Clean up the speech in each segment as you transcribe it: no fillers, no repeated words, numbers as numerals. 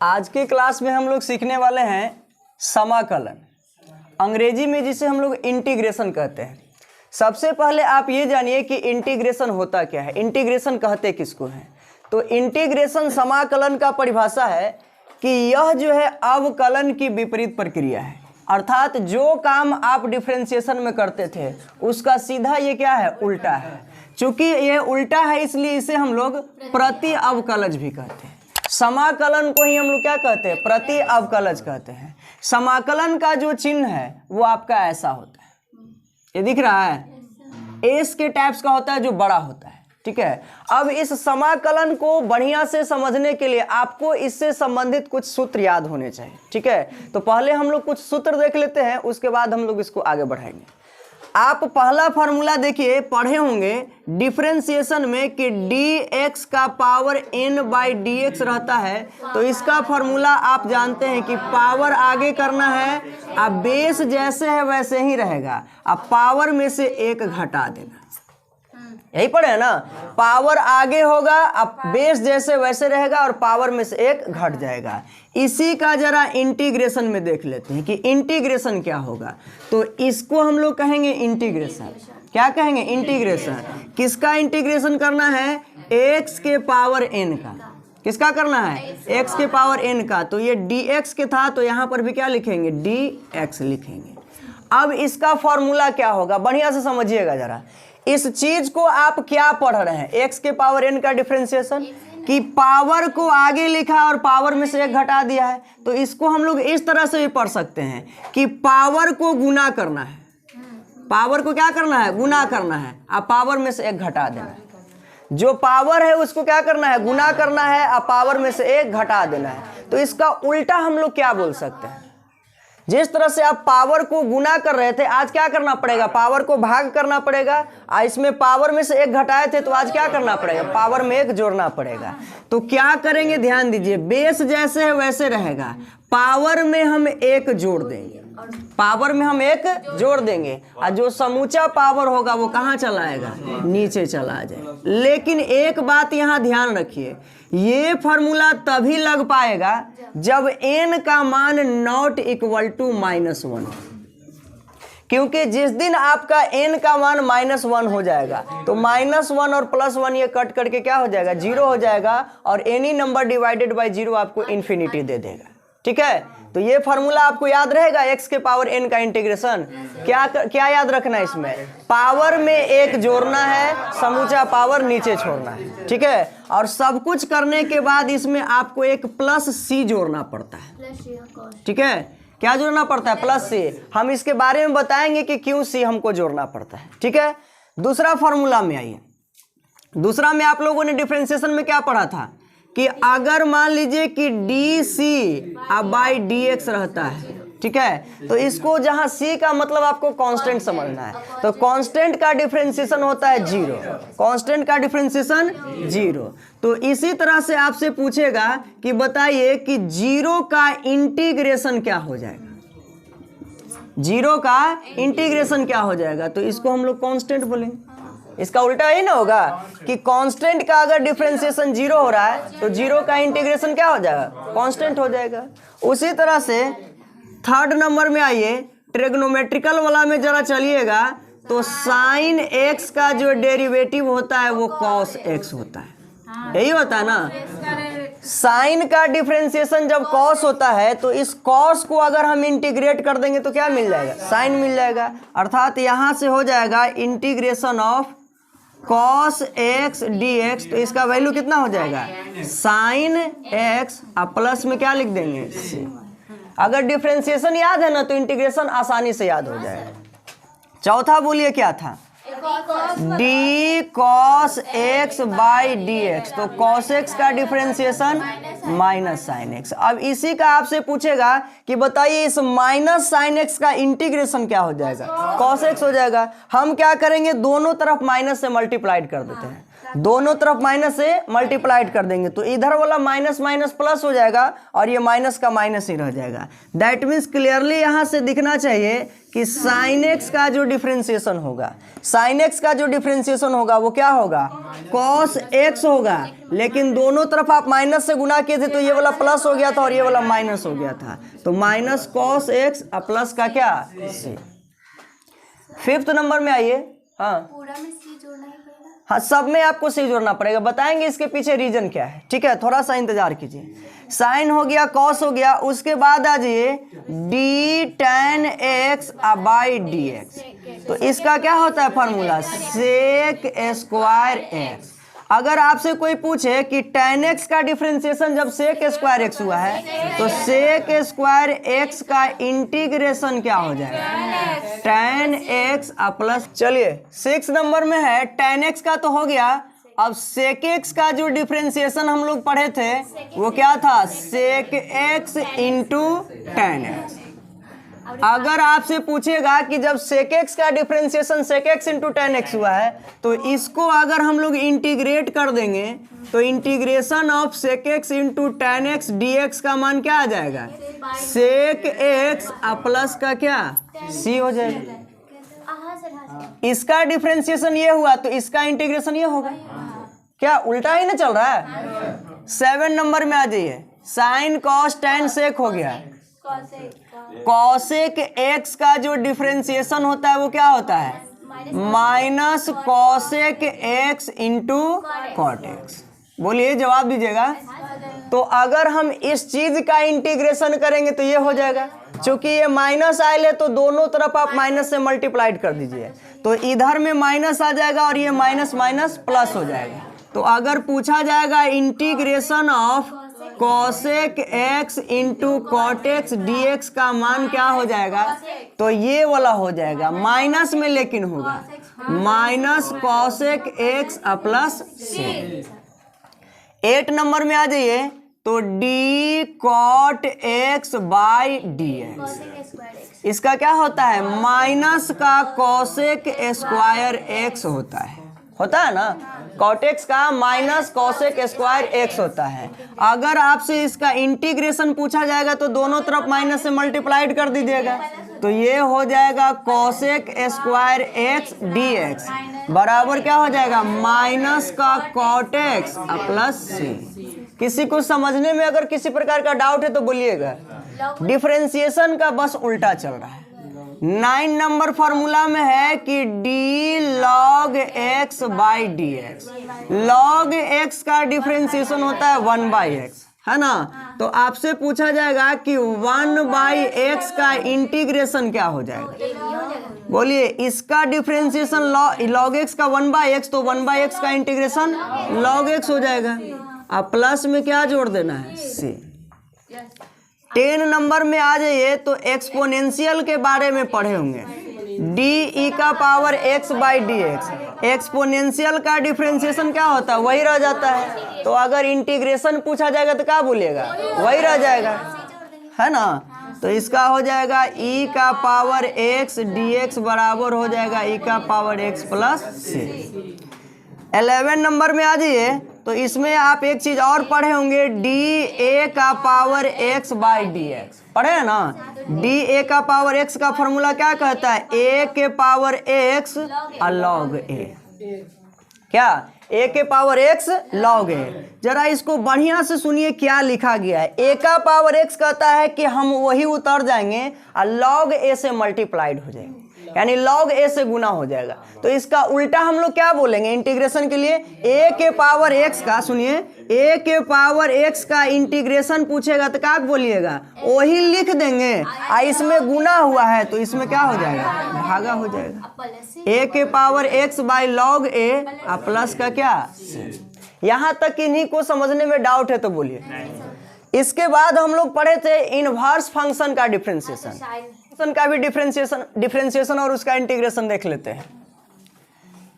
आज के क्लास में हम लोग सीखने वाले हैं समाकलन, अंग्रेजी में जिसे हम लोग इंटीग्रेशन कहते हैं। सबसे पहले आप ये जानिए कि इंटीग्रेशन होता क्या है, इंटीग्रेशन कहते किसको है। तो इंटीग्रेशन समाकलन का परिभाषा है कि यह जो है अवकलन की विपरीत प्रक्रिया है, अर्थात जो काम आप डिफरेंशिएशन में करते थे उसका सीधा ये क्या है, उल्टा है। चूंकि ये उल्टा है इसलिए इसे हम लोग प्रति अवकलज भी कहते हैं। समाकलन को ही हम लोग क्या कहते हैं, प्रति अवकलज कहते हैं। समाकलन का जो चिन्ह है वो आपका ऐसा होता है, ये दिख रहा है, एस के टाइप्स का होता है जो बड़ा होता है, ठीक है। अब इस समाकलन को बढ़िया से समझने के लिए आपको इससे संबंधित कुछ सूत्र याद होने चाहिए, ठीक है। तो पहले हम लोग कुछ सूत्र देख लेते हैं, उसके बाद हम लोग इसको आगे बढ़ाएंगे। आप पहला फार्मूला देखिए, पढ़े होंगे डिफरेंशिएशन में कि dx का पावर n बाई dx रहता है। तो इसका फार्मूला आप जानते हैं कि पावर आगे करना है, अब बेस जैसे है वैसे ही रहेगा, अब पावर में से एक घटा देना, यही पढ़े है ना। पावर आगे होगा, अब बेस जैसे वैसे रहेगा और पावर में से एक घट जाएगा। इसी का जरा इंटीग्रेशन में देख लेते हैं कि इंटीग्रेशन क्या होगा। तो इसको हम लोग कहेंगे इंटीग्रेशन। क्या कहेंगे, इंटीग्रेशन। किसका इंटीग्रेशन करना है, x के पावर n का। किसका करना है, x के पावर n का। तो ये dx के था तो यहाँ पर भी क्या लिखेंगे, dx लिखेंगे। अब इसका फॉर्मूला क्या होगा, बढ़िया से समझिएगा जरा। इस चीज को आप क्या पढ़ रहे हैं, x के पावर n का डिफरेंशिएशन, कि पावर को आगे लिखा और पावर में से एक घटा दिया है। तो इसको हम लोग इस तरह से भी पढ़ सकते हैं कि पावर को गुना करना है, पावर को क्या करना है, गुना करना है, अब पावर में से एक घटा देना है। जो पावर है उसको क्या करना है, गुना करना है, अब पावर में से एक घटा देना है। तो इसका उल्टा हम लोग क्या बोल सकते हैं, जिस तरह से आप पावर को गुना कर रहे थे, आज क्या करना पड़ेगा, पावर को भाग करना पड़ेगा। इसमें पावर में से एक घटाए थे तो आज क्या करना पड़ेगा, पावर में एक जोड़ना पड़ेगा। तो क्या करेंगे, ध्यान दीजिए, बेस जैसे है वैसे रहेगा, पावर में हम एक जोड़ देंगे, पावर में हम एक जोड़ देंगे, और जो समूचा पावर होगा वो कहाँ चला आएगा, नीचे चला जाएगा। लेकिन एक बात यहाँ ध्यान रखिए, ये फॉर्मूला तभी लग पाएगा जब n का मान नॉट इक्वल टू -1, क्योंकि जिस दिन आपका n का मान -1 हो जाएगा तो -1 और +1 ये कट करके क्या हो जाएगा, 0 हो जाएगा, और एनी नंबर डिवाइडेड बाय 0 आपको इन्फिनिटी दे देगा, ठीक है। तो ये फार्मूला आपको याद रहेगा, x के पावर n का इंटीग्रेशन। क्या याद रखना है इसमें, पावर में एक जोड़ना है, समूचा पावर नीचे छोड़ना है, ठीक है। और सब कुछ करने के बाद इसमें आपको एक +c जोड़ना पड़ता है, ठीक है। क्या जोड़ना पड़ता है, +c। हम इसके बारे में बताएंगे कि क्यों c हमको जोड़ना पड़ता है, ठीक है। दूसरा फार्मूला में आइए। दूसरा में आप लोगों ने डिफरेंशिएशन में क्या पढ़ा था कि अगर मान लीजिए कि dc बाई dx रहता है, ठीक है, तो इसको जहां c का मतलब आपको कांस्टेंट समझना है। तो कांस्टेंट का डिफरेंशिएशन होता है 0, कांस्टेंट का डिफरेंशिएशन 0। तो इसी तरह से आपसे पूछेगा कि बताइए कि 0 का इंटीग्रेशन क्या हो जाएगा, 0 का इंटीग्रेशन क्या हो जाएगा। तो इसको हम लोग कांस्टेंट बोलेंगे। इसका उल्टा ही ना होगा कि कांस्टेंट का अगर डिफरेंशिएशन 0 हो रहा है तो 0 का इंटीग्रेशन क्या हो जाएगा, कांस्टेंट हो जाएगा। उसी तरह से थर्ड नंबर में आइए, ट्रिग्नोमेट्रिकल वाला में जरा चलिएगा। तो साइन x का जो डेरिवेटिव होता है वो कॉस x होता है, यही होता है ना। साइन का डिफरेंशिएशन जब कॉस होता है तो इस कॉस को अगर हम इंटीग्रेट कर देंगे तो क्या मिल जाएगा, साइन मिल जाएगा। अर्थात यहाँ से हो जाएगा integration of cos x dx। तो इसका वैल्यू कितना हो जाएगा, साइन x, अब प्लस में क्या लिख देंगे, c। अगर डिफरेंशिएशन याद है ना तो इंटीग्रेशन आसानी से याद हो जाएगा। चौथा बोलिए क्या था, d cos x by dx। तो cos x का डिफरेंशिएशन -sin x। अब इसी का आपसे पूछेगा कि बताइए इस -sin x का इंटीग्रेशन क्या हो जाएगा, cos x हो जाएगा। हम क्या करेंगे, दोनों तरफ माइनस से मल्टीप्लाइड कर देते हैं। दोनों तरफ माइनस से मल्टीप्लाइड कर देंगे तो इधर वाला माइनस माइनस प्लस हो जाएगा और ये माइनस का माइनस ही रह जाएगा। दैट मीन्स क्लियरली यहाँ से दिखना चाहिए कि साइन एक्स का जो डिफ्रेंसिएशन होगा, साइन एक्स का जो डिफ्रेंसिएशन होगा वो क्या होगा, कॉस एक्स होगा। लेकिन दोनों तरफ आप माइनस से गुना किए थे तो ये वाला प्लस हो गया था और ये वाला माइनस हो गया था, तो माइनस कॉस एक्स और प्लस का क्या सी। फिफ्थ नंबर में आइए। हाँ पूरा में सी जोड़ना ही पड़ेगा। हाँ, सब में आपको सी जोड़ना पड़ेगा, बताएंगे इसके पीछे रीजन क्या है, ठीक है, थोड़ा सा इंतजार कीजिए। साइन हो गया, कॉस हो गया, उसके बाद आ जाइए D ten x by d x. तो इसका क्या होता है फॉर्मूला, सेक स्क्वायर एक्स। अगर आपसे कोई पूछे कि टेन एक्स का डिफ्रेंसिएशन जब सेक स्क्वायर एक्स हुआ है तो सेक स्क्वायर एक्स का इंटीग्रेशन क्या हो जाएगा, टेन एक्स प्लस। चलिए 6 नंबर में है, टेन एक्स का तो हो गया, अब सेक एक्स का जो डिफ्रेंसिएशन हम लोग पढ़े थे वो क्या था, sec x into tan x. अगर आपसे पूछेगा कि जब सेक एक्स का differentiation sec x into tan x हुआ है तो इसको अगर हम लोग इंटीग्रेट कर देंगे तो integration of sec x into tan x d x का मान क्या आ जाएगा, सेक एक्स प्लस का क्या सी हो जाएगा। इसका डिफरेंशिएशन ये हुआ तो इसका इंटीग्रेशन ये होगा, क्या उल्टा ही ना चल रहा है। 7 नंबर में आ जाइए, साइन कॉस टेन सेक हो गया, कॉसेक एक्स का जो डिफरेंशिएशन होता है वो क्या होता है, minus cosec x into cot x. बोलिए जवाब दीजिएगा। तो अगर हम इस चीज का इंटीग्रेशन करेंगे तो ये हो जाएगा, क्योंकि ये माइनस आए तो दोनों तरफ आप माइनस से मल्टीप्लाइड कर दीजिए तो इधर में माइनस आ जाएगा और ये माइनस माइनस प्लस हो जाएगा। तो अगर पूछा जाएगा integration of cosec x into cot x d x का मान क्या हो जाएगा, तो ये वाला हो जाएगा, माइनस में लेकिन होगा minus cosec x plus c. 8 number में आ जाइए, तो d cot x by d x, इसका क्या होता है, माइनस का कॉसेक स्क्वायर एक्स होता है ना, कॉट एक्स का माइनस कॉसेक स्क्वायर एक्स होता है। अगर आपसे इसका इंटीग्रेशन पूछा जाएगा तो दोनों तरफ माइनस से मल्टीप्लाइड कर दीजिएगा तो ये हो जाएगा cosec square x d x बराबर क्या हो जाएगा, माइनस का कॉट एक्स प्लस सी। किसी को समझने में अगर किसी प्रकार का डाउट है तो बोलिएगा। डिफरेंशिएशन का बस उल्टा चल रहा है। 9 नंबर फॉर्मूला में है कि D log x by d x, log x का डिफरेंशिएशन होता है 1 बाई एक्स, है ना। तो आपसे पूछा जाएगा कि 1 बाई एक्स का इंटीग्रेशन क्या हो जाएगा, बोलिए इसका डिफरेंशिएशन लॉग एक्स का 1 बाई एक्स, तो 1 बाई एक्स का इंटीग्रेशन लॉग एक्स हो जाएगा। अब प्लस में क्या जोड़ देना है, सी। 10 नंबर में आ जाइए, तो एक्सपोनेंशियल के बारे में पढ़े होंगे, डी ई का power x by d x, exponential का डिफरेंशिएशन क्या होता है, वही रह जाता है। तो अगर इंटीग्रेशन पूछा जाएगा तो क्या बोलिएगा, वही रह जाएगा, है ना। तो इसका हो जाएगा ई का पावर एक्स डी एक्स बराबर हो जाएगा ई का पावर एक्स प्लस सी। 11 नंबर में आ जाइए, तो इसमें आप एक चीज और पढ़े होंगे, डी ए का power x by d x पढ़े है ना। डी ए का पावर एक्स का फॉर्मूला क्या कहता है, ए के पावर एक्स लॉग ए, क्या ए के पावर एक्स लॉग ए। जरा इसको बढ़िया से सुनिए क्या लिखा गया है। ए का पावर एक्स कहता है कि हम वही उतर जाएंगे और लॉग ए से मल्टीप्लाइड हो जाएंगे, यानी लॉग ए से गुना हो जाएगा। तो इसका उल्टा हम लोग क्या बोलेंगे इंटीग्रेशन के लिए, ए के पावर एक्स का, सुनिए ए के पावर एक्स का इंटीग्रेशन पूछेगा तो क्या बोलिएगा, वही लिख देंगे और इसमें गुना हुआ है तो इसमें क्या हो जाएगा, भागा हो जाएगा। ए के power x by log A plus का क्या, यहाँ तक इन्हीं को समझने में डाउट है तो बोलिए। इसके बाद हम लोग पढ़े थे इनवर्स फंक्शन का डिफरेंशिएशन का भी डिफरेंशिएशन और उसका इंटीग्रेशन देख लेते हैं।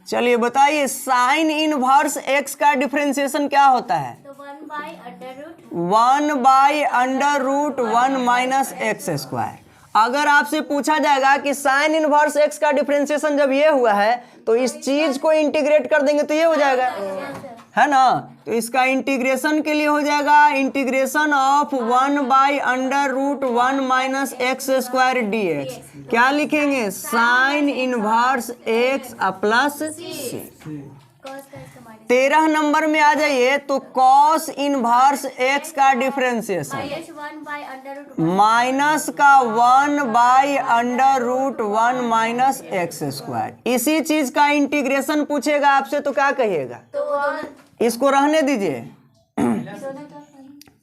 चलिए बताइए, साइन इनवर्स एक्स का डिफरेंशिएशन क्या होता है, तो 1 by under root 1 by under root 1 minus x square. अगर आपसे पूछा जाएगा कि साइन इनवर्स एक्स का डिफरेंशिएशन जब ये हुआ है तो इस चीज को इंटीग्रेट कर देंगे तो ये हो जाएगा, है ना। तो इसका इंटीग्रेशन के लिए हो जाएगा integration of 1/√1 minus x square d x. क्या लिखेंगे? साइन इनवर्स एक्स प्लस सी। कॉस का इसका माइनस 13 नंबर में आ जाइए तो कॉस इनवर्स एक्स का डिफरेंशिएशन -1/√1 माइनस का 1/√1 माइनस एक्स स्क्वायर। इसी चीज का इंटीग्रेशन पूछेगा आपसे तो क्या कहिएगा? इसको रहने दीजिए,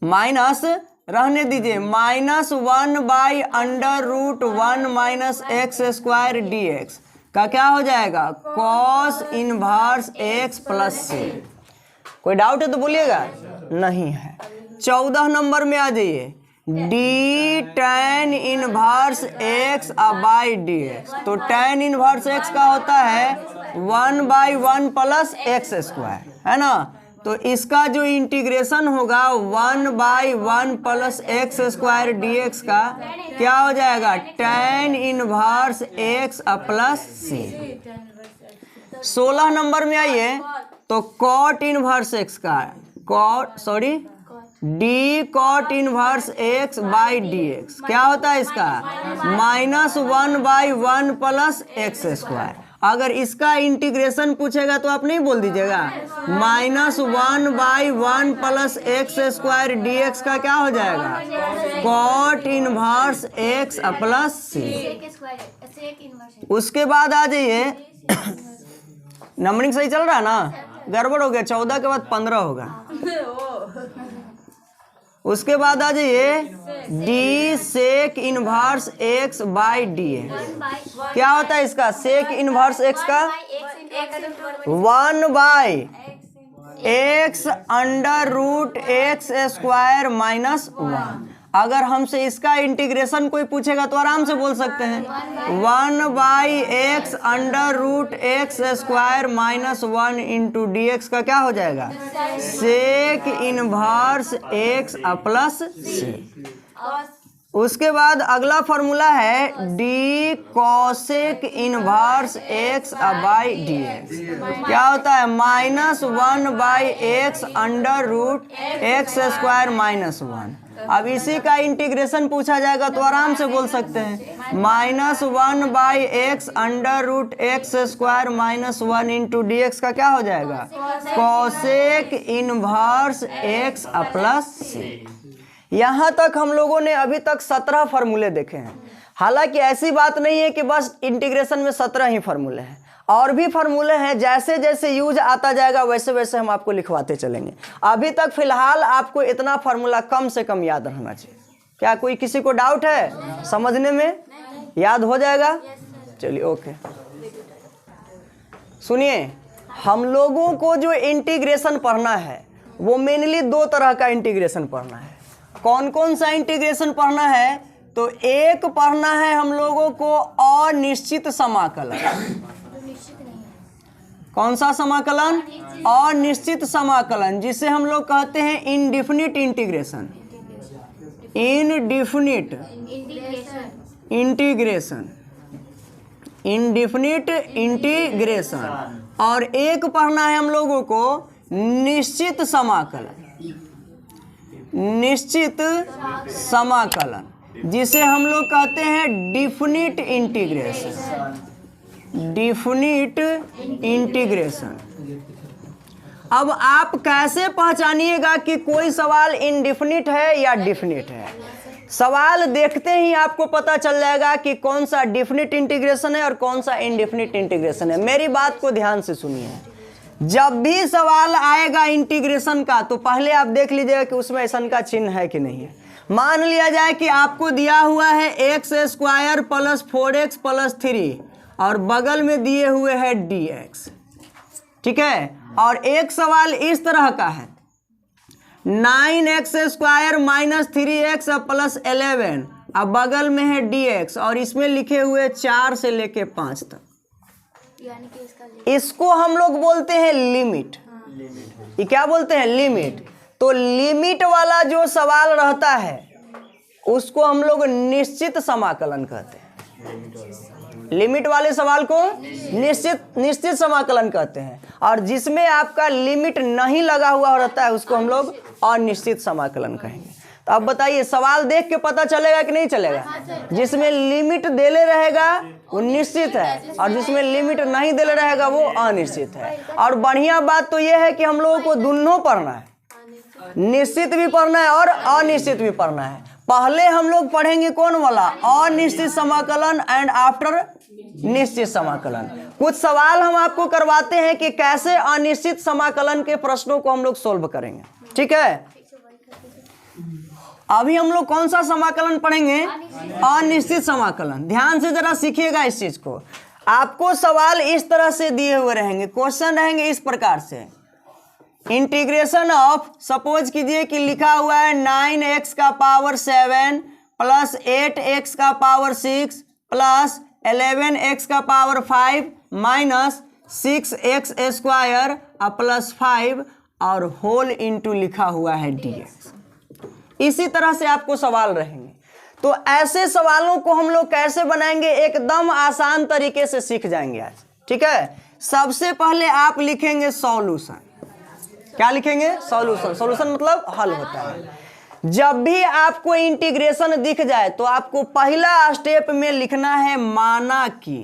माइनस रहने दीजिए, -1/√1 minus x square d x का क्या हो जाएगा? कॉस इनवर्स एक्स प्लस सी। कोई डाउट है तो बोलिएगा, नहीं है। 14 नंबर में आ जाइए, D tan inverse x by d x. तो tan इनवर्स एक्स का होता है 1/1 प्लस एक्स स्क्वायर, है ना। तो इसका जो इंटीग्रेशन होगा 1/1 plus x square d x का क्या हो जाएगा? tan inverse x plus c. 16 number में आइए तो cot इनवर्स एक्स का d cot inverse x by d x क्या होता है इसका? -1/1 प्लस एक्स स्क्वायर। अगर इसका इंटीग्रेशन पूछेगा तो आप नहीं बोल दीजिएगा, -1/1 plus x square d x का क्या हो जाएगा? कॉट इनवर्स एक्स प्लस सी। उसके बाद आ जाइए, नंबरिंग सही चल रहा है ना? गड़बड़ हो गया, 14 के बाद 15 होगा। उसके बाद आ जाइए d sec inverse x by d x. क्या होता है इसका? सेक इनवर्स एक्स का 1/x√x स्क्वायर माइनस 1। अगर हमसे इसका इंटीग्रेशन कोई पूछेगा तो आराम से बोल सकते हैं 1/x√x square minus 1 into d x का क्या हो जाएगा? सेक इनवर्स एक्स प्लस सी। उसके बाद अगला फॉर्मूला है D cosec inverse x by d x. क्या होता है? -1/x√x square minus 1। अब इसी का इंटीग्रेशन पूछा जाएगा तो आराम से बोल सकते हैं -1/x√x square minus 1 into d x का क्या हो जाएगा? कॉसेक इनवर्स एक्स प्लस सी। यहाँ तक हम लोगों ने अभी तक 17 फार्मूले देखे हैं। हालांकि ऐसी बात नहीं है कि बस इंटीग्रेशन में 17 ही फार्मूले हैं, और भी फार्मूले हैं। जैसे जैसे यूज आता जाएगा वैसे वैसे हम आपको लिखवाते चलेंगे। अभी तक फिलहाल आपको इतना फार्मूला कम से कम याद रहना चाहिए। क्या कोई किसी को डाउट है समझने में? याद हो जाएगा? चलिए ओके। सुनिए, हम लोगों को जो इंटीग्रेशन पढ़ना है वो मेनली 2 तरह का इंटीग्रेशन पढ़ना है। कौन कौन सा इंटीग्रेशन पढ़ना है? तो एक पढ़ना है हम लोगों को अनिश्चित समाकलन। कौन सा समाकलन? अनिश्चित समाकलन, जिसे हम लोग कहते हैं indefinite integration. Indefinite integration, indefinite integration. और एक पढ़ना है हम लोगों को निश्चित समाकलन। निश्चित समाकलन, जिसे हम लोग कहते हैं डिफिनिट इंटीग्रेशन। Definite integration. अब आप कैसे पहचानिएगा कि कोई सवाल इनडिफिनिट है या डिफिनिट है? सवाल देखते ही आपको पता चल जाएगा कि कौन सा डिफिनिट इंटीग्रेशन है और कौन सा इनडिफिनिट इंटीग्रेशन है। मेरी बात को ध्यान से सुनिए। जब भी सवाल आएगा इंटीग्रेशन का तो पहले आप देख लीजिएगा कि उसमें ऐसा का चिन्ह है कि नहीं है। मान लिया जाए कि आपको दिया हुआ है x square plus 4x plus 3 और बगल में दिए हुए है dx, ठीक है। और एक सवाल इस तरह का है 9x square minus 3x plus 11, अब बगल में है dx और इसमें लिखे हुए 4 से लेके 5 तक। यानी कि इसको हम लोग बोलते हैं लिमिट। ये क्या बोलते हैं? लिमिट। तो लिमिट वाला जो सवाल रहता है उसको हम लोग निश्चित समाकलन कहते हैं। लिमिट वाले सवाल को निश्चित समाकलन कहते हैं, और जिसमें आपका लिमिट नहीं लगा हुआ रहता है उसको हम लोग अनिश्चित समाकलन कहेंगे। तो अब बताइए, सवाल देख के पता चलेगा कि नहीं चलेगा? जिसमें लिमिट देले रहेगा वो निश्चित है, और जिसमें लिमिट नहीं देले रहेगा वो अनिश्चित है। और बढ़िया बात तो ये है कि हम लोगों को दोनों पढ़ना है, निश्चित भी पढ़ना है और अनिश्चित भी पढ़ना है। पहले हम लोग पढ़ेंगे कौन वाला? अनिश्चित समाकलन, एंड आफ्टर निश्चित समाकलन। कुछ सवाल हम आपको करवाते हैं कि कैसे अनिश्चित समाकलन के प्रश्नों को हम लोग सोल्व करेंगे, ठीक है। अभी हम लोग कौन सा समाकलन पढ़ेंगे? अनिश्चित समाकलन। ध्यान से जरा सीखिएगा इस चीज को। आपको सवाल इस तरह से दिए हुए रहेंगे, क्वेश्चन रहेंगे इस प्रकार से। इंटीग्रेशन ऑफ, सपोज कीजिए कि लिखा हुआ है 9x का पावर 7 प्लस 8x का पावर 6 प्लस 11x का power 5 minus 6x square plus 5 और होल इंटू लिखा हुआ है dx। इसी तरह से आपको सवाल रहेंगे। तो ऐसे सवालों को हम लोग कैसे बनाएंगे, एकदम आसान तरीके से सीख जाएंगे आज, ठीक है। सबसे पहले आप लिखेंगे सॉल्यूशन। क्या लिखेंगे? सॉल्यूशन। सॉल्यूशन मतलब हल होता है। जब भी आपको इंटीग्रेशन दिख जाए तो आपको पहला स्टेप में लिखना है माना कि।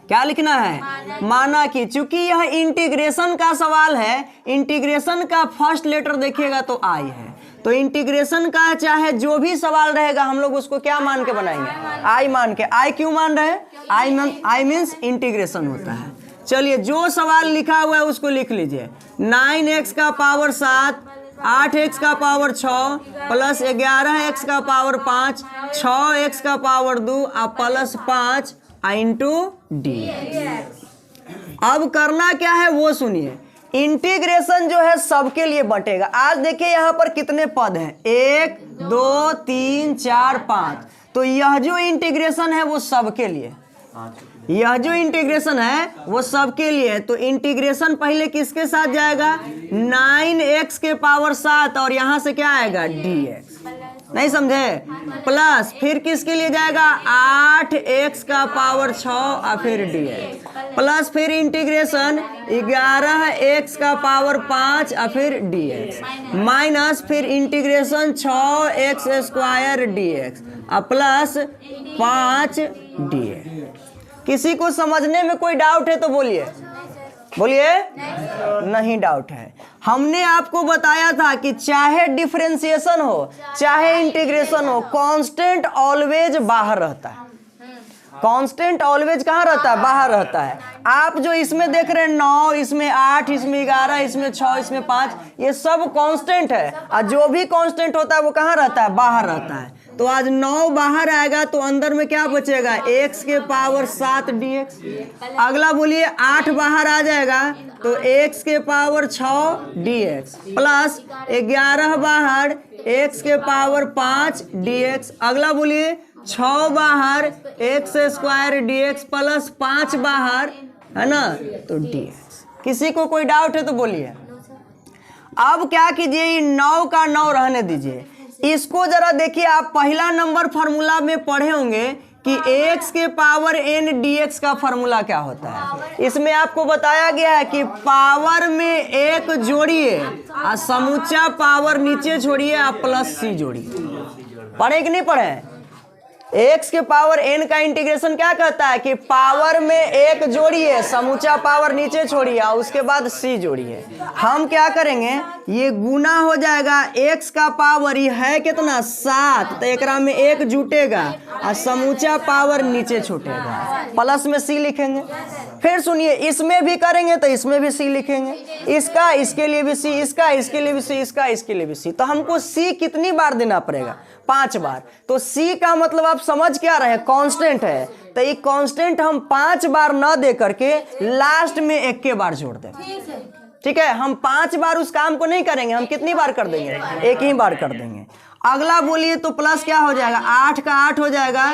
क्या लिखना है? माना कि। चूंकि यह इंटीग्रेशन का सवाल है, इंटीग्रेशन का फर्स्ट लेटर देखिएगा तो आई है, तो इंटीग्रेशन का चाहे जो भी सवाल रहेगा हम लोग उसको क्या मान के बनाएंगे? आई मान के। आई क्यों मान रहे हैं? आई मीन्स इंटीग्रेशन होता है। चलिए, जो सवाल लिखा हुआ है उसको लिख लीजिए। 9x का पावर 7, 8x का पावर 6 प्लस 11x का पावर 5, 6x का पावर 2 प्लस 5 इंटू डी। अब करना क्या है वो सुनिए। इंटीग्रेशन जो है सबके लिए बटेगा। आज देखिए यहाँ पर कितने पद हैं, 1 2 3 4 5। तो यह जो इंटीग्रेशन है वो सबके लिए, यह जो इंटीग्रेशन है वो सबके लिए है। तो इंटीग्रेशन पहले किसके साथ जाएगा? 9x के पावर 7 और यहाँ से क्या आएगा? dx। नहीं समझे? प्लस फिर किसके लिए जाएगा? 8x का पावर 6 और फिर dx। प्लस फिर इंटीग्रेशन 11x का पावर 5 और फिर dx। माइनस फिर इंटीग्रेशन 6x स्क्वायर dx और प्लस 5 dx। किसी को समझने में कोई डाउट है तो बोलिए, बोलिए। नहीं डाउट है। हमने आपको बताया था कि चाहे डिफरेंशिएशन हो चाहे इंटीग्रेशन हो, कांस्टेंट ऑलवेज बाहर रहता है। कांस्टेंट ऑलवेज कहाँ रहता है? बाहर रहता है। आप जो इसमें देख रहे हैं 9, इसमें 8, इसमें 11, इसमें 6, इसमें 5, ये सब कांस्टेंट है, और जो भी कांस्टेंट होता है वो कहाँ रहता है? बाहर रहता है। तो आज 9 बाहर आएगा तो अंदर में क्या बचेगा? x के पावर 7 dx। अगला बोलिए 8 बाहर आ जाएगा तो x के पावर 6 dx प्लस 11 बाहर x के पावर 5 dx। अगला बोलिए 6 बाहर x स्क्वायर dx प्लस 5 बाहर, है ना, तो dx। किसी को कोई डाउट है तो बोलिए। अब क्या कीजिए, ये 9 का 9 रहने दीजिए। इसको जरा देखिए, आप पहला नंबर फार्मूला में पढ़े होंगे कि x के पावर n dx का फार्मूला क्या होता है। इसमें आपको बताया गया है कि पावर में 1 जोड़िए और समूचा पावर नीचे छोड़िए और प्लस c जोड़िए। पढ़े कि नहीं पढ़े? x के पावर n का इंटीग्रेशन क्या कहता है कि पावर में 1 जोड़िए, समूचा पावर नीचे छोड़िए और उसके बाद c जोड़िए। हम क्या करेंगे, ये गुना हो जाएगा। x का पावर ये है कितना? 7, तो एकरा में 1 जुटेगा और समूचा पावर नीचे छूटेगा, प्लस में c लिखेंगे। फिर सुनिए, इसमें भी करेंगे तो इसमें भी c लिखेंगे, इसका इसके लिए भी c, इसका इसके लिए भी c, इसका इसके लिए भी c। तो हमको c कितनी बार देना पड़ेगा? 5 बार। तो c का मतलब आप समझ क्या रहे? कांस्टेंट है। तो ये कांस्टेंट हम 5 बार न दे करके लास्ट में 1 बार जोड़ दें, ठीक है। हम 5 बार उस काम को नहीं करेंगे, हम कितनी बार कर देंगे? 1 ही बार कर देंगे। अगला बोलिए तो प्लस क्या हो जाएगा? 8 का 8 हो जाएगा,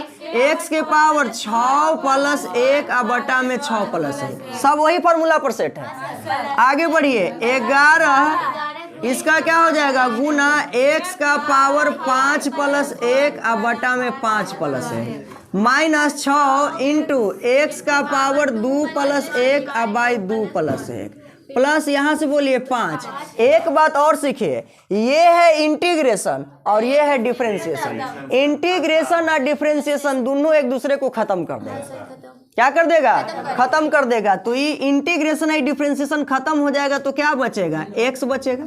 x के पावर 6 प्लस 1 और बटा में 6 प्लस 1, सब वही फॉर्मूला पर सेट है। आगे बढ़िए, 11 इसका क्या हो जाएगा गुना x का पावर 5 प्लस 1 अब बटा में 5 प्लस 1 माइनस 6 इंटू x का पावर 2 प्लस 1 अब बाई 2 प्लस 1 प्लस यहाँ से बोलिए 5। एक बात और सीखिए, ये है इंटीग्रेशन और ये है डिफरेंशिएशन। इंटीग्रेशन और डिफरेंशिएशन दोनों एक दूसरे को खत्म कर देगा। क्या कर देगा? खत्म कर देगा। तो ये इंटीग्रेशन और डिफरेंशिएशन खत्म हो जाएगा तो क्या बचेगा? x बचेगा।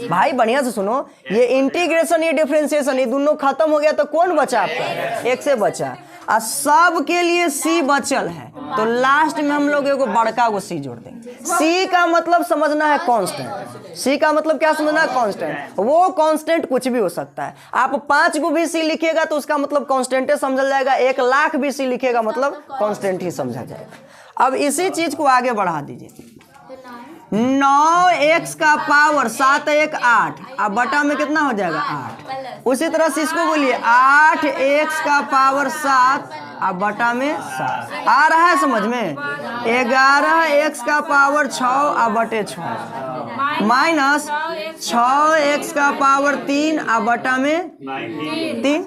भाई बढ़िया से सुनो, ये इंटीग्रेशन ये डिफरेंशिएशन ये दोनों खत्म हो गया तो कौन बचा आपका? x से बचा और सब के लिए c बचल है तो लास्ट में हम लोग एगो बड़का को c जोड़ देंगे। c का मतलब समझना है कांस्टेंट। c का मतलब क्या समझना है? कांस्टेंट। वो कांस्टेंट कुछ भी हो सकता है। आप 5 को भी c लिखिएगा तो उसका मतलब कांस्टेंट समझा जाएगा। 1 लाख भी c लिखिएगा मतलब कांस्टेंट ही समझा जाएगा। अब इसी चीज को आगे बढ़ा दीजिए। 9x का पावर 7 1 8 अब बटा में कितना हो जाएगा? 8। उसी तरह से इसको बोलिए 8x का पावर 7 अब बटा में 7। आ रहा है समझ में? 11x का पावर 6 अब बटे 6 माइनस 6x का पावर 3 अब बटा में 3।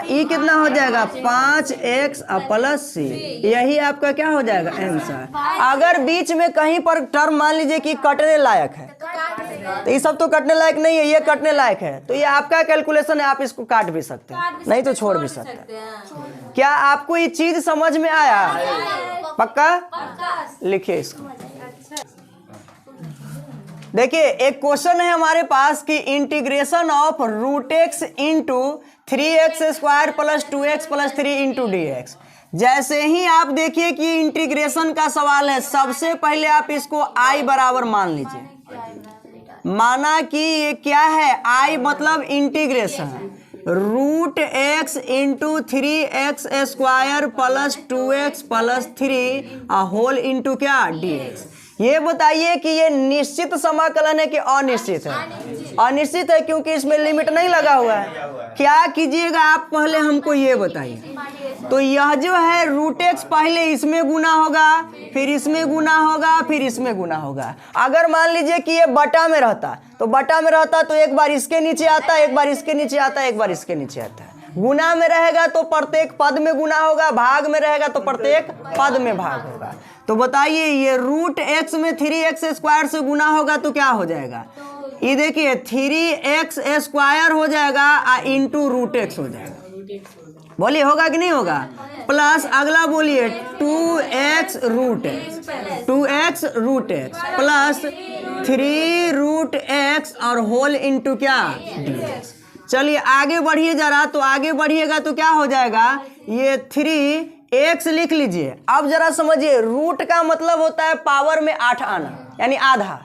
ये कितना हो जाएगा? 5x plus c। यही आपका क्या हो जाएगा? आंसर। अगर बीच में कहीं पर टर्म मान लीजिए कि कटने लायक है तो ये सब तो कटने लायक नहीं है, ये कटने लायक है तो ये आपका कैलकुलेशन है, आप इसको काट भी सकते हैं नहीं तो छोड़ भी सकते हैं। क्या आपको ये चीज समझ में आया? पक्का? लिखिए इसको। देखिए एक क्वेश्चन है हमारे पास कि integration of root x into 3x square plus 2x plus 3 into d x. जैसे ही आप देखिए कि इंटीग्रेशन का सवाल है, सबसे पहले आप इसको i बराबर मान लीजिए। माना कि ये क्या है? i मतलब integration root x into 3x square plus 2x plus 3 whole into क्या? dx। ये बताइए कि ये निश्चित समाकलन है कि अनिश्चित है? अनिश्चित है क्योंकि इसमें लिमिट नहीं लगा हुआ है। क्या कीजिएगा आप पहले हमको ये बताइए। तो यह जो है रूट एक्स पहले इसमें गुना होगा, फिर इसमें गुना होगा, फिर इसमें गुना होगा। अगर मान लीजिए कि ये बटा में रहता तो बटा में रहता तो एक बार इसके नीचे आता, एक बार इसके नीचे आता, एक बार इसके नीचे आता है। गुना में रहेगा तो प्रत्येक पद में गुना होगा, भाग में रहेगा तो प्रत्येक पद में भाग होगा। तो बताइए ये रूट एक्स में 3x स्क्वायर से गुना होगा तो क्या हो जाएगा? ये देखिए 3x स्क्वायर हो जाएगा इंटू रूट एक्स हो जाएगा। बोलिए होगा कि नहीं होगा? प्लस अगला बोलिए 2x root x, 2x root x plus 3 root x और होल इंटू क्या? dx। चलिए आगे बढ़िए जरा। तो आगे बढ़िएगा तो क्या हो जाएगा? ये 3x लिख लीजिए। अब जरा समझिए, रूट का मतलब होता है पावर में 8 आना यानी आधा।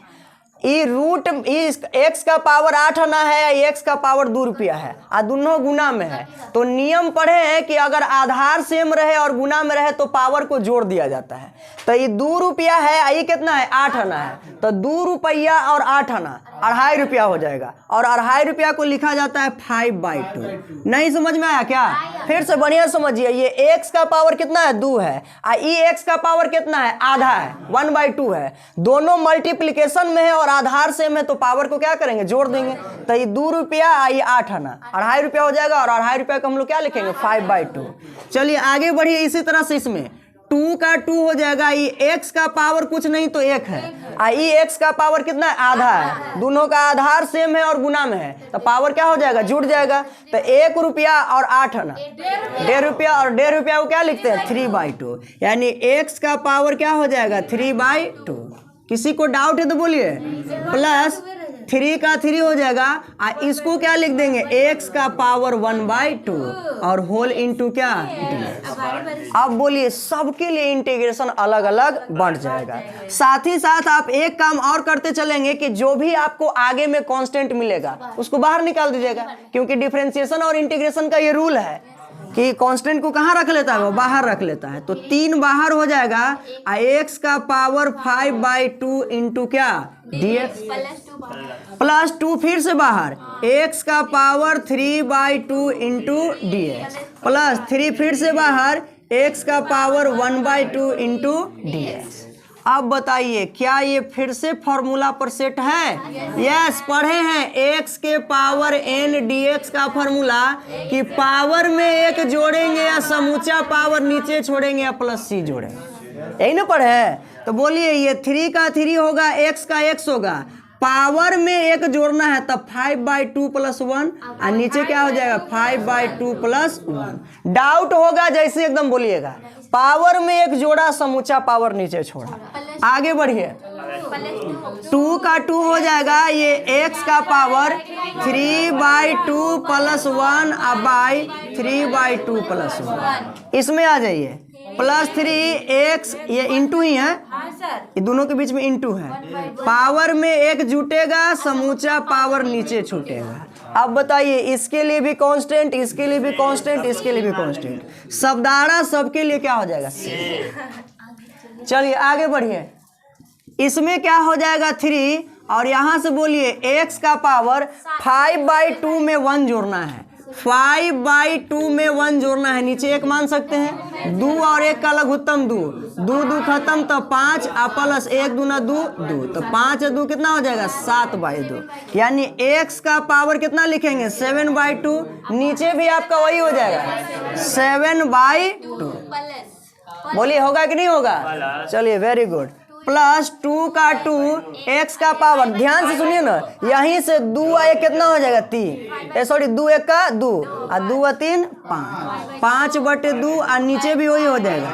ये रूट x का पावर 8 आना है या x का पावर 2 रुपया है और दोनों गुना में है। तो नियम पढ़े हैं कि अगर आधार सेम रहे और गुना में रहे तो पावर को जोड़ दिया जाता है। तो ये 2 रुपया है, ये कितना है? 8 आना है। तो 2 रुपया और 8 आना 2.5 रुपया हो जाएगा और 2.5 रुपया को लिखा जाता है 5/2। नहीं समझ में आया क्या? फिर से बढ़िया समझिए। ये x का पावर कितना है? 2 है और ये x का पावर कितना है? आधा है, 1/2 है। दोनों मल्टीप्लीकेशन में है और आधार सेम है तो पावर को क्या करेंगे? जोड़ देंगे। तो ये 2 रुपया ये 8 आना 2.5 रुपया हो जाएगा और 2.5 रुपया को हम लोग क्या लिखेंगे? 5/2। चलिए आगे बढ़िए। इसी तरह से इसमें 2 का 2 हो जाएगा। ये x का पावर कुछ नहीं तो 1 है और ये x का पावर कितना है? आधा है। दोनों का आधार सेम है और गुना में है तो पावर क्या हो जाएगा? जुड़ जाएगा। तो 1 रुपया और 8 आना 1.5 रुपया और 1.5 रुपया को क्या लिखते हैं? 3/2 यानी x का पावर क्या हो जाएगा? 3/2। किसी को डाउट है तो बोलिए। प्लस 3 का 3 हो जाएगा और इसको क्या लिख देंगे? x का पावर 1/2 और होल इंटू क्या? dx। अब बोलिए सबके लिए इंटीग्रेशन अलग अलग बढ़ जाएगा। साथ ही साथ आप एक काम और करते चलेंगे कि जो भी आपको आगे में कांस्टेंट मिलेगा उसको बाहर निकाल दीजिएगा, क्योंकि डिफरेंशिएशन और इंटीग्रेशन का ये रूल है कि कांस्टेंट को कहाँ रख लेता है? वो बाहर रख लेता है। तो 3 बाहर हो जाएगा और x का पावर 5/2 इंटू क्या? dx प्लस 2 फिर से बाहर x का पावर 3/2 इंटू dx प्लस 3 फिर से बाहर x का पावर 1/2 इंटू dx। अब बताइए क्या ये फिर से फॉर्मूला पर सेट है? यस, पढ़े हैं x के पावर n dx का फॉर्मूला कि पावर में एक जोड़ेंगे या समूचा पावर नीचे छोड़ेंगे या प्लस c जोड़ेंगे, यही ना पढ़े हैं। तो बोलिए ये 3 का 3 होगा, x का x होगा, पावर में एक जोड़ना है तब 5/2 + 1 और नीचे क्या हो जाएगा 5/2 + 1। डाउट होगा जैसे एकदम बोलिएगा, पावर में एक जोड़ा समूचा पावर नीचे छोड़ा। आगे बढ़िए, 2 का 2 हो जाएगा, ये x का पावर 3/2 + 1 बाई 3/2 + 1। इसमें आ जाइए +3x, ये इंटू ही है, ये दोनों के बीच में इंटू है। पावर में एक जुटेगा, समूचा पावर नीचे छूटेगा। अब बताइए इसके लिए भी कांस्टेंट, इसके लिए भी कांस्टेंट, इसके लिए भी कांस्टेंट, शब्दाड़ा सबके लिए क्या हो जाएगा c। चलिए आगे बढ़िए, इसमें क्या हो जाएगा 3 और यहां से बोलिए x का पावर 5/2 में 1 जोड़ना है, 5/2 में 1 जोड़ना है, नीचे 1 मान सकते हैं, 2 और 1 का लघुत्तम 2, 2 खत्म तो 5 प्लस 1 दूना 2, 2 तो 5 2 कितना हो जाएगा 7/2, यानी x का पावर कितना लिखेंगे 7/2, नीचे भी आपका वही हो जाएगा 7/2। बोलिए होगा कि नहीं होगा? चलिए वेरी गुड। +2 का 2, x का पावर, ध्यान से सुनिए ना, यहीं से 2 और 1 कितना हो जाएगा 3, सॉरी 2 1 का 2 और 2 और 3 5, 5/2 और नीचे भी वही हो जाएगा,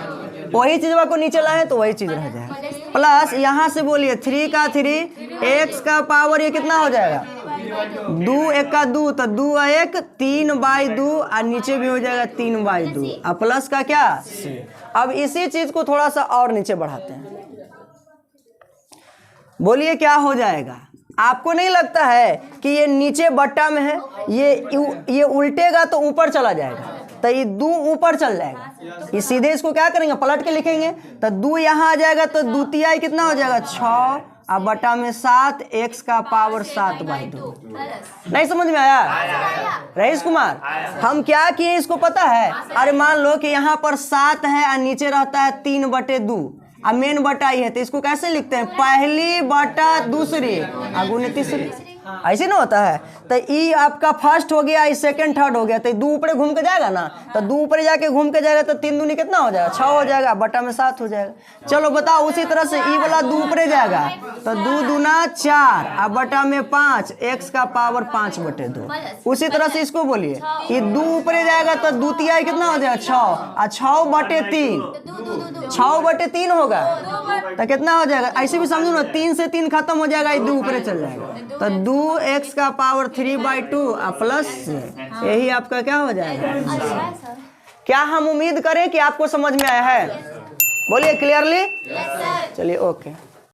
वही चीज को नीचे लाए तो वही चीज रह जाएगा। प्लस यहाँ से बोलिए 3 का 3, x का पावर ये कितना हो जाएगा 2 1 का 2 तो 2 और 1 3/2 और नीचे भी हो जाएगा 3/2 और प्लस का क्या c। अब इसी चीज को थोड़ा सा और नीचे बढ़ाते हैं, बोलिए क्या हो जाएगा? आपको नहीं लगता है कि ये नीचे बट्टा में है, ये उल्टेगा तो ऊपर चला जाएगा, तो ये 2 ऊपर चल जाएगा, ये सीधे इसको क्या करेंगे पलट के लिखेंगे, तो 2 यहाँ आ जाएगा तो 2 तिहाई कितना हो जाएगा 6 और बटा में 7, x का पावर 7/2। नहीं समझ में आया रईस कुमार? हम क्या किए इसको पता है? अरे मान लो कि यहाँ पर 7 है और नीचे रहता है 3/2 अब मेन बटा ही है, तो इसको कैसे लिखते हैं पहली बटा दूसरी गुने तीसरी, ऐसे ना होता है। तो ई आपका फर्स्ट हो गया, ई सेकंड थर्ड हो गया, तो 2 ऊपर घूम के जाएगा ना, तो 2 ऊपर जाके घूम के जाएगा तो 3 दूनी कितना हो जाएगा 6 हो जाएगा, बटा में 7 हो जाएगा। चलो बताओ उसी तरह से ई वाला 2 ऊपर जाएगा तो 2 दूना 4 और बटा में 5, x का पावर 5/2। उसी तरह से इसको बोलिए, ये 2 ऊपर जाएगा तो 2 तिहाई कितना हो जाएगा 6 और 6/3, 6/3 होगा तो कितना हो जाएगा, ऐसे भी समझो ना 3 से 3 खत्म हो जाएगा, ये 2 ऊपर चल जाएगा तो 2x का पावर 3/2 प्लस, यही आपका क्या हो जाएगा। क्या हम उम्मीद करें कि आपको समझ में आया है? बोलिए क्लियरली। चलिए ओके।